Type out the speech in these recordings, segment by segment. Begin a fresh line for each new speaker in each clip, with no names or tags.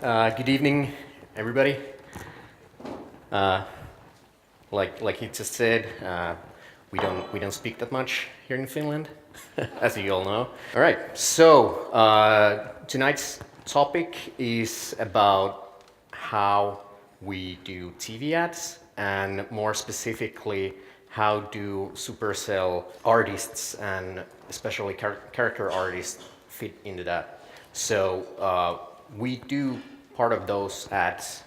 Good evening, everybody. Like he just said, we don't speak that much here in Finland, as you all know. All right. So tonight's topic is about how we do TV ads, and more specifically, how do Supercell artists and especially character artists fit into that. So we do part of those ads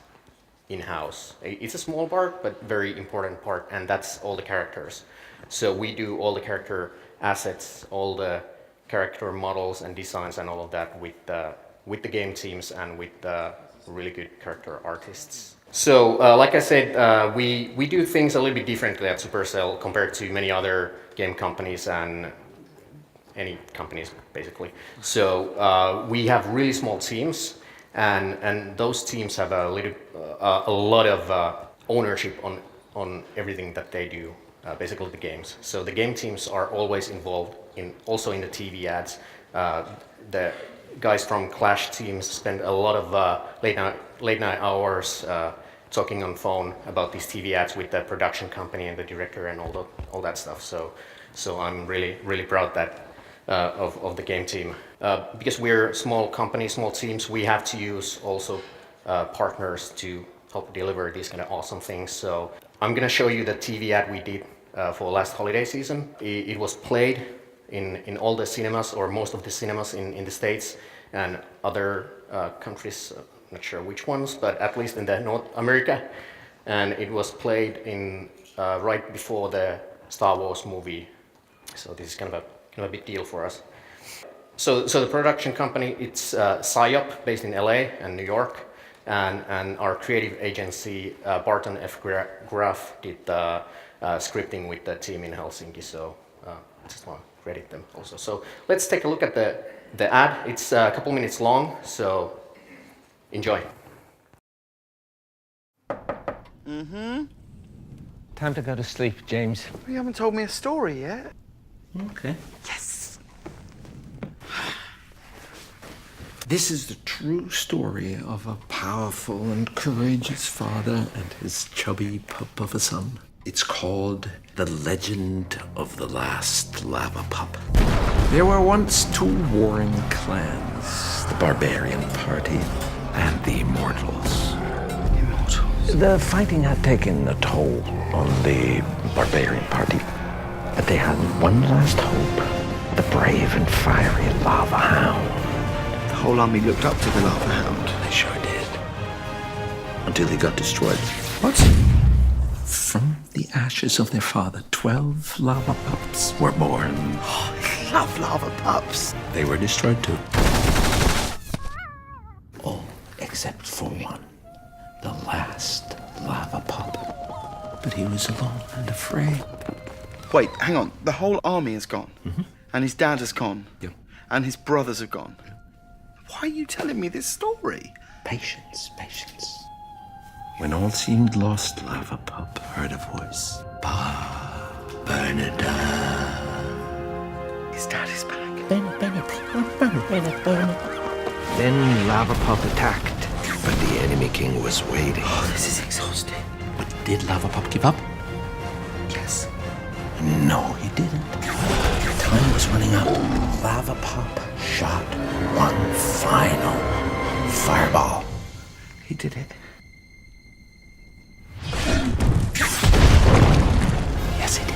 in-house. It's a small part, but very important part, and that's all the characters. So we do all the character assets, all the character models and designs and all of that with the game teams and with the really good character artists. So like I said, we do things a little bit differently at Supercell compared to many other game companies and any companies, basically. So we have really small teams, and those teams have a lot of ownership on everything that they do, basically the games. So the game teams are always involved also in the TV ads. The guys from Clash teams spend a lot of late night hours talking on phone about these TV ads with the production company and the director and all that stuff. So I'm really proud that of the game team. Because we're small companies, small teams, we have to use also partners to help deliver these kind of awesome things. So I'm gonna show you the TV ad we did for last holiday season. It was played in all the cinemas, or most of the cinemas in the States and other countries, not sure which ones, but at least in the North America. And it was played in right before the Star Wars movie. So this is kind of a big deal for us. So the production company, it's PsyOp, based in LA and New York, and our creative agency, Barton F. Graff, did the scripting with the team in Helsinki. So I just want to credit them also. So let's take a look at the ad. It's a couple minutes long, so enjoy.
Time to go to sleep, James.
You haven't told me a story yet.
Okay.
Yes!
This is the true story of a powerful and courageous father and his chubby pup of a son. It's called The Legend of the Last Lavapup. There were once two warring clans, the Barbarian Party and the Immortals.
Immortals?
The fighting had taken a toll on the Barbarian Party, but they had one last hope: the brave and fiery Lava Hound.
The whole army looked up to the Lava Hound.
They sure did. Until he got destroyed.
What?
From the ashes of their father, 12 lava pups were born.
Oh, I love lava pups.
They were destroyed too. All except for one, the last lava pup. But he was alone and afraid.
Wait, hang on. The whole army is gone. And his dad has gone.
Yep.
And his brothers are gone. Why are you telling me this story?
Patience. When all seemed lost, Lava Pup heard a voice. Pa, Bernadette.
His dad is back.
Then Lava Pup attacked.
But the enemy king was waiting.
Oh, this is exhausting.
But did Lava Pup give up?
Yes.
No, he didn't. Time was running out. Lava Pup shot one final fireball.
He did it.
Yes, he did.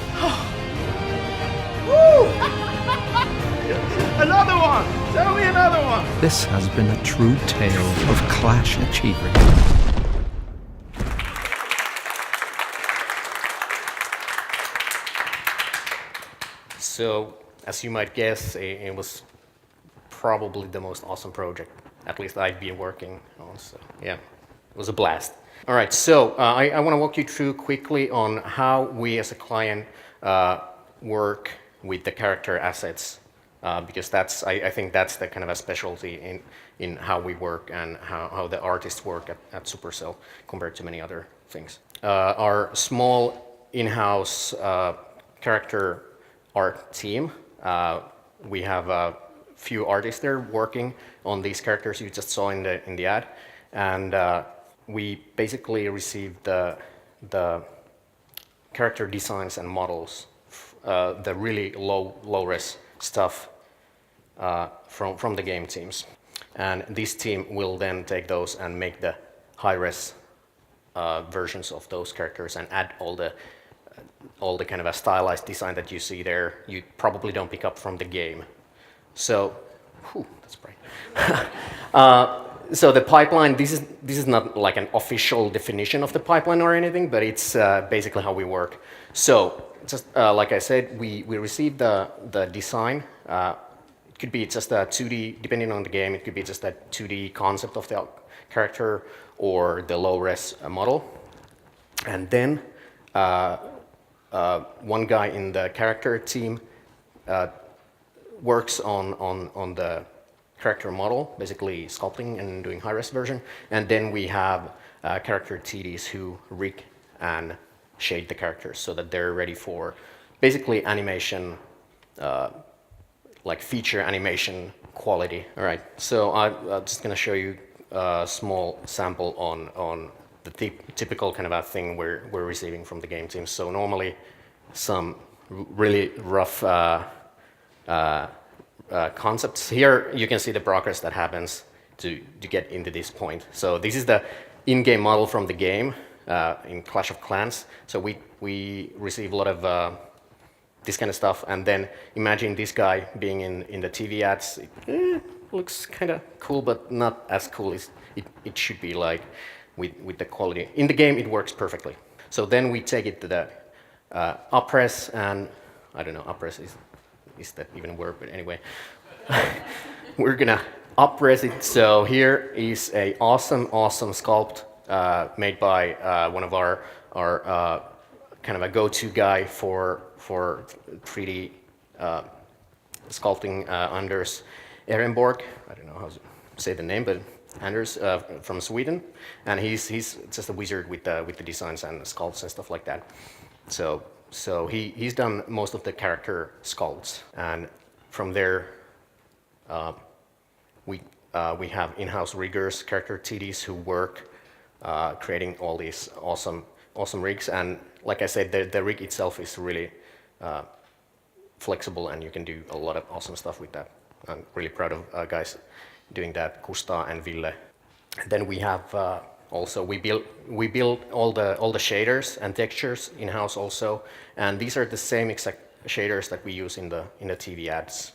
Another one! Tell me another one!
This has been a true tale of Clash achievement.
So as you might guess, it was probably the most awesome project, at least I've been working on. So yeah, it was a blast. All right, so I want to walk you through quickly on how we as a client work with the character assets, because I think that's the kind of a specialty in how we work and how the artists work at Supercell compared to many other things. Our small in-house character art team, we have a few artists there working on these characters you just saw in the ad, and we basically received the character designs and models, the really low res stuff from the game teams, and this team will then take those and make the high res versions of those characters and add all the kind of a stylized design that you see there. You probably don't pick up from the game. So, that's bright. So the pipeline, this is not like an official definition of the pipeline or anything, but it's basically how we work. So, just like I said, we receive the design. It could be just a 2D, depending on the game, it could be just a 2D concept of the character or the low-res model. And then one guy in the character team works on the character model, basically sculpting and doing high-res version. And then we have character TDs who rig and shade the characters so that they're ready for basically animation, like feature animation quality. All right, so I'm just gonna show you a small sample on the typical kind of a thing we're receiving from the game team. So normally some really rough concepts. Here you can see the progress that happens to get into this point. So this is the in-game model from the game in Clash of Clans. So we receive a lot of this kind of stuff, and then imagine this guy being in the TV ads. It looks kind of cool, but not as cool as it should be, like with the quality. In the game, it works perfectly. So then we take it to the up-res, and I don't know, up-res is that even a word, but anyway. We're gonna up-res it. So here is a awesome sculpt made by one of our kind of a go-to guy for 3D sculpting, Anders Ehrenborg. I don't know how to say the name, but Anders from Sweden, and he's just a wizard with the designs and the sculpts and stuff like that. So he's done most of the character sculpts, and from there we have in-house riggers, character TDs who work creating all these awesome rigs. And like I said, the rig itself is really flexible, and you can do a lot of awesome stuff with that. I'm really proud of guys doing that, Kusta and Ville. Then we have also we build all the shaders and textures in-house also, and these are the same exact shaders that we use in the TV ads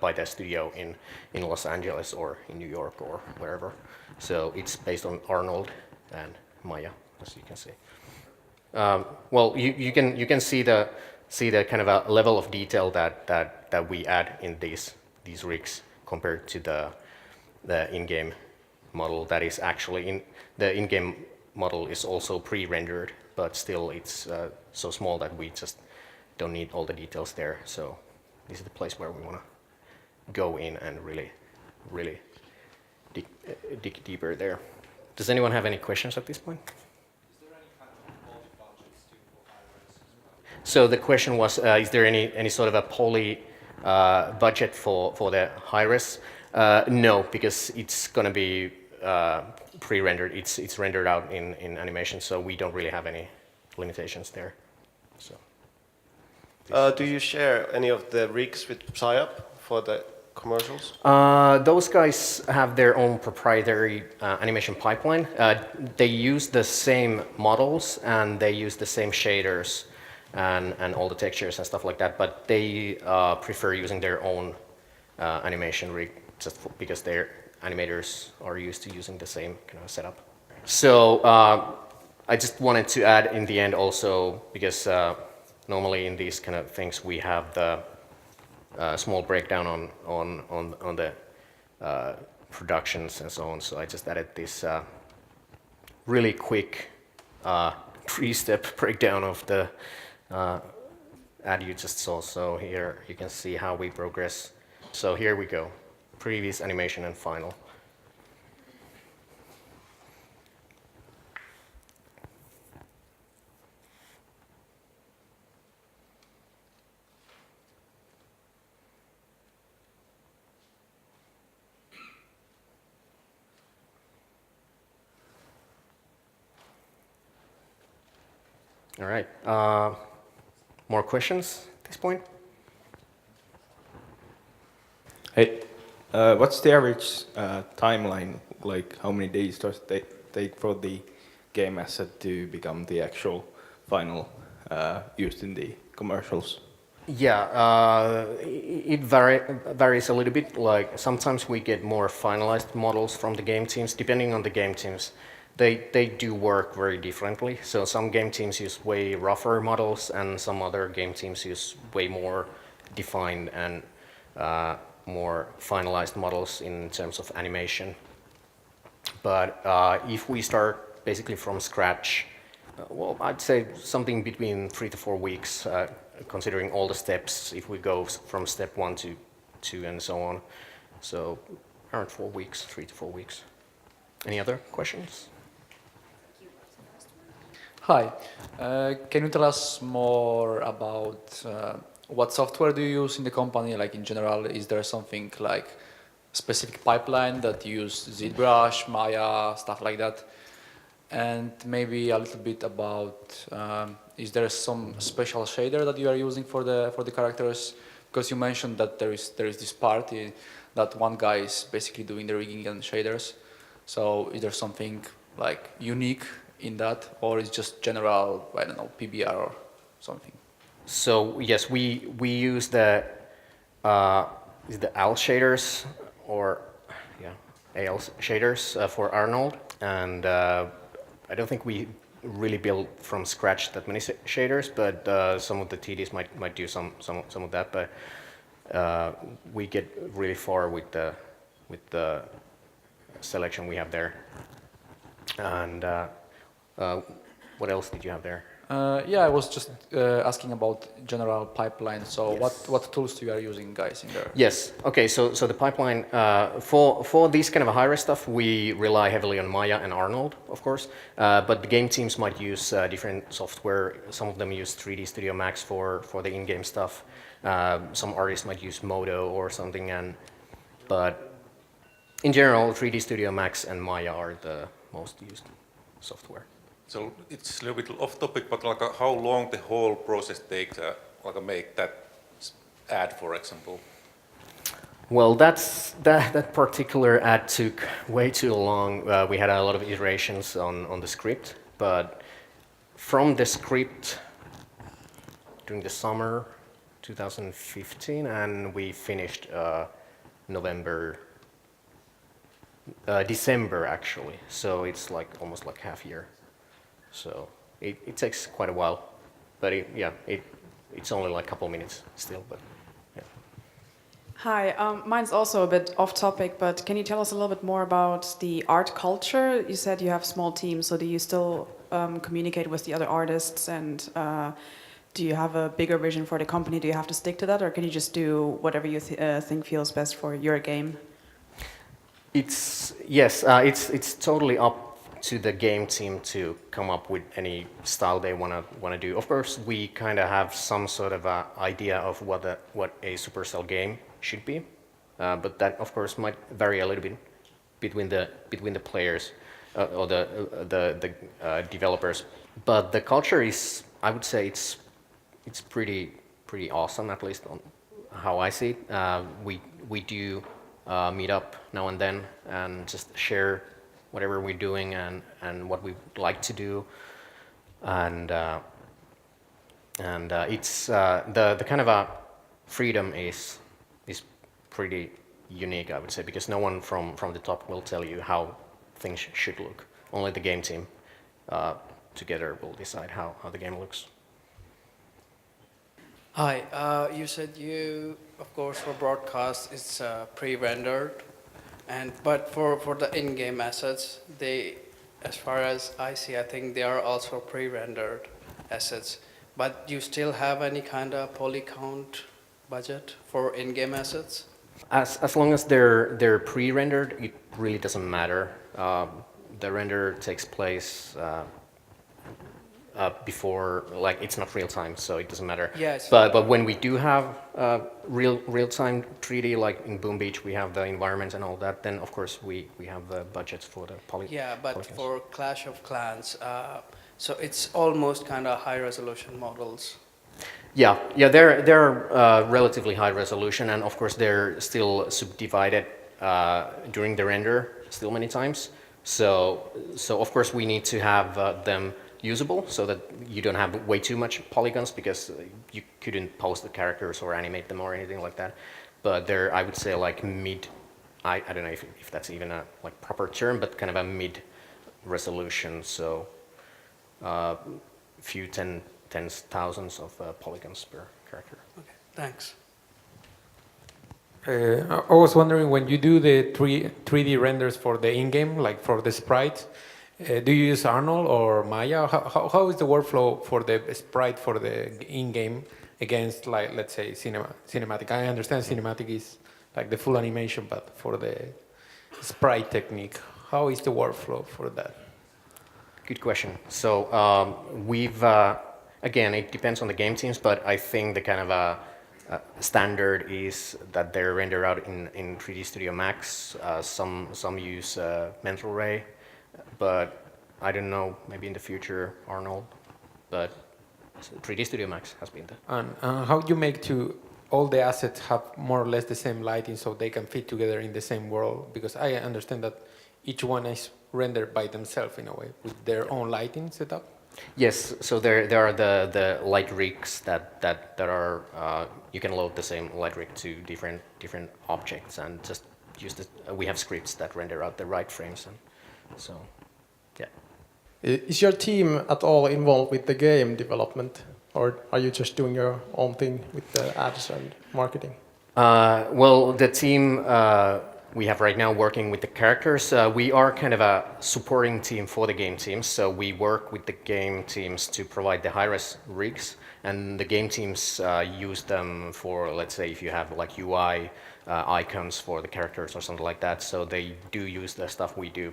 by the studio in Los Angeles or in New York or wherever. So it's based on Arnold and Maya, as you can see. Well, you can see the kind of a level of detail that we add in these rigs compared to the in-game model. That is actually the in-game model is also pre-rendered, but still it's so small that we just don't need all the details there. So this is the place where we want to go in and really dig deeper there. Does anyone have any questions at this point?
Is there any kind of poly budgets too for high-res as well?
So the question was, is there any sort of a poly budget for the high-res? No, because it's going to be pre-rendered. It's rendered out in animation, so we don't really have any limitations there. So.
Do you share any of the rigs with PsyUp for the commercials?
Those guys have their own proprietary animation pipeline. They use the same models and they use the same shaders and all the textures and stuff like that, but they prefer using their own animation rig just because their animators are used to using the same kind of setup. So I just wanted to add in the end also, because normally in these kind of things we have the small breakdown on the productions and so on. So I just added this really quick 3-step breakdown of the ad you just saw. So here you can see how we progress. So here we go, previous, animation, and final. All right. More questions at this point?
Hey, what's the average timeline? Like, how many days does it take for the game asset to become the actual final used in the commercials?
Yeah, it varies a little bit. Like sometimes we get more finalized models from the game teams, depending on the game teams. They do work very differently. So some game teams use way rougher models, and some other game teams use way more defined and more finalized models in terms of animation. But if we start basically from scratch, well, I'd say something between 3 to 4 weeks, considering all the steps, if we go from step 1 to 2 and so on. So around 4 weeks, 3 to 4 weeks. Any other questions?
Hi, can you tell us more about what software do you use in the company? Like in general, is there something like specific pipeline that you use ZBrush, Maya, stuff like that? And maybe a little bit about is there some special shader that you are using for the characters? Because you mentioned that there is this party that one guy is basically doing the rigging and shaders. So is there something like unique in that, or is just general, I don't know, PBR or something?
So yes, we use the AL shaders, or AL shaders for Arnold, and I don't think we really build from scratch that many shaders, but some of the TDs might do some of that. But we get really far with the selection we have there. And what else did you have there?
Yeah, I was just asking about general pipeline. So
Yes.
what tools you are using, guys, in there?
Yes. Okay. So the pipeline for these kind of high-res stuff, we rely heavily on Maya and Arnold, of course. But the game teams might use different software. Some of them use 3D Studio Max for the in-game stuff. Some artists might use Modo or something. But in general, 3D Studio Max and Maya are the most used software.
So it's a little bit off topic, but like how long the whole process takes, like make that ad, for example?
Well, that particular ad took way too long. We had a lot of iterations on the script, but from the script during the summer 2015, and we finished December actually. So it's like almost like half year. So it takes quite a while, but it's only like a couple minutes still. But yeah.
Hi, mine's also a bit off topic, but can you tell us a little bit more about the art culture? You said you have small teams, so do you still communicate with the other artists, and do you have a bigger vision for the company? Do you have to stick to that, or can you just do whatever you think feels best for your game?
It's totally up to the game team to come up with any style they wanna do. Of course, we kind of have some sort of a idea of what a Supercell game should be, but that of course might vary a little bit between the players or the developers. But the culture is, I would say, it's pretty awesome, at least on how I see it. We do meet up now and then and just share whatever we're doing and what we like to do, and it's the kind of a freedom is pretty unique, I would say, because no one from the top will tell you how things should look. Only the game team together will decide how the game looks.
Hi, you said you, of course, for broadcast, it's pre-rendered, but for the in-game assets, they, as far as I see, I think they are also pre-rendered assets. But do you still have any kind of poly count budget for in-game assets?
As long as they're pre-rendered, it really doesn't matter. The render takes place before, like, it's not real time, so it doesn't matter.
Yes.
But when we do have real time 3D, like in Boom Beach, we have the environments and all that. Then of course we have the budgets for the poly.
Yeah, but
polygons.
for Clash of Clans, So it's almost kind of high resolution models.
Yeah, they're relatively high resolution, and of course they're still subdivided during the render still many times. So of course we need to have them usable so that you don't have way too much polygons, because you couldn't pose the characters or animate them or anything like that. But they're, I would say, like mid. I don't know if that's even a like proper term, but kind of a mid resolution. So few tens thousands of polygons per character.
Okay, thanks.
I was wondering, when you do the 3D renders for the in-game, like for the sprites, do you use Arnold or Maya? How is the workflow for the sprite for the in-game against, like, let's say, cinematic? I understand cinematic is like the full animation, but for the sprite technique, how is the workflow for that?
Good question. So we've, again, it depends on the game teams, but I think the kind of standard is that they're rendered out in 3D Studio Max. Some use Mental Ray, but I don't know, maybe in the future Arnold, but 3D Studio Max has been the.
And how do you make to all the assets have more or less the same lighting so they can fit together in the same world? Because I understand that each one is rendered by themselves in a way with their own lighting setup.
Yes, so there are the light rigs that are you can load the same light rig to different objects and just use the. We have scripts that render out the right frames, and so yeah.
Is your team at all involved with the game development, or are you just doing your own thing with the ads and marketing?
Well, the team we have right now working with the characters, we are kind of a supporting team for the game teams. So we work with the game teams to provide the high-res rigs, and the game teams use them for, let's say, if you have like UI icons for the characters or something like that. So they do use the stuff we do.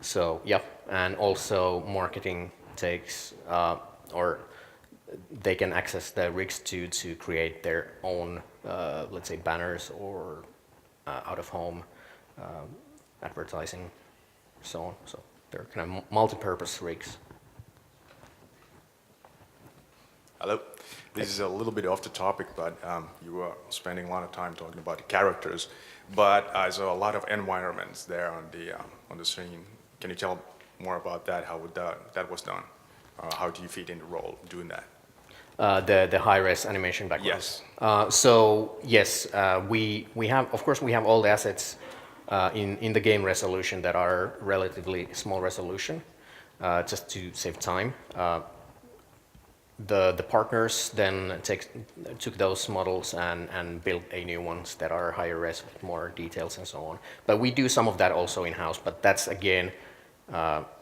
So yeah, and also marketing takes, or they can access the rigs to create their own, let's say, banners or out-of-home advertising, so on. So they're kind of multi-purpose rigs.
Hello. This is a little bit off the topic, but you were spending a lot of time talking about the characters. But I saw a lot of environments there on the screen. Can you tell more about that? How would that was done? How do you fit in the role doing that?
The high-res animation background.
Yes.
So yes, we have, of course, we have all the assets in the game resolution that are relatively small resolution, just to save time. The partners then took those models and built a new ones that are higher res with more details and so on. But we do some of that also in-house, but that's again,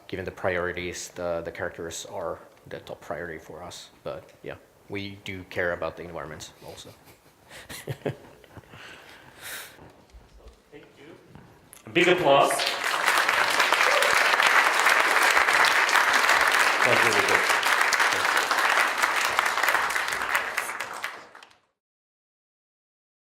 given the priorities, the characters are the top priority for us. But yeah, we do care about the environments also.
Thank you. A big applause. That's really good.